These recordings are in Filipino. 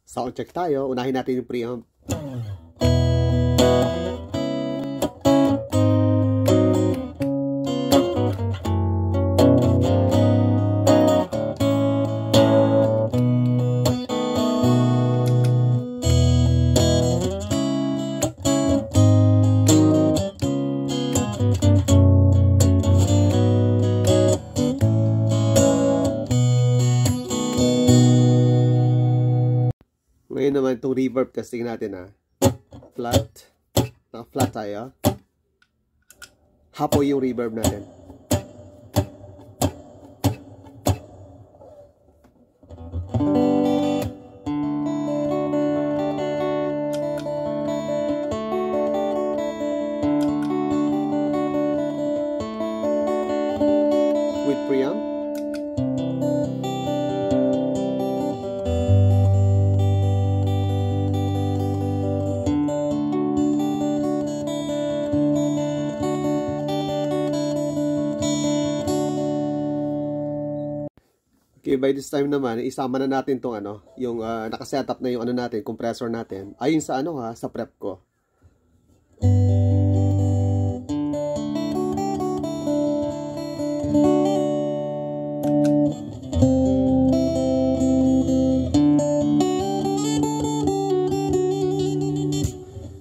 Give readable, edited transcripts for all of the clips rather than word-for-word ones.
Sound check tayo. Unahin natin yung preamp. Ngayon naman itong reverb testing natin ha. Flat. Naka-flat tayo. Hapo yung reverb natin. With preamp. Okay, by this time naman, isama na natin tong yung naka-setup na yung natin, compressor natin. Ayun sa sa prep ko.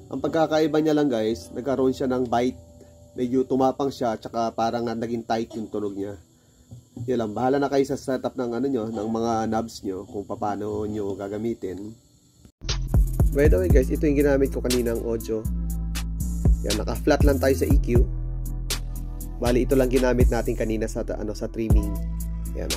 Ang pagkakaiba niya lang guys, nagkaroon siya ng bite. Medyo tumapang siya, tsaka parang naging tight yung tunog niya. Yan lang, bahala na kayo sa setup ng ng mga knobs nyo, kung paano nyo gagamitin. By the way guys, ito yung ginamit ko kaninang audio. Yan, naka-flat lang tayo sa EQ. Bali, ito lang ginamit natin kanina sa sa trimming. Yan.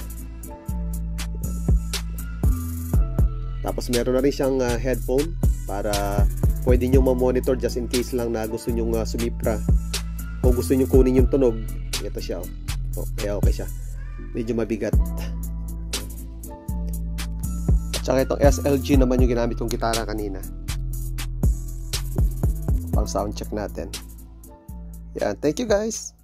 Tapos meron na rin siyang headphone para pwede nyo ma-monitor just in case lang na gusto nyo sumipra. Kung gusto nyo kunin yung tunog, ito siya. Oh, kaya okay siya. Medyo mabigat. Tsaka itong SLG naman yung ginamit kong gitara kanina. Pang sound check natin. Yan, thank you guys.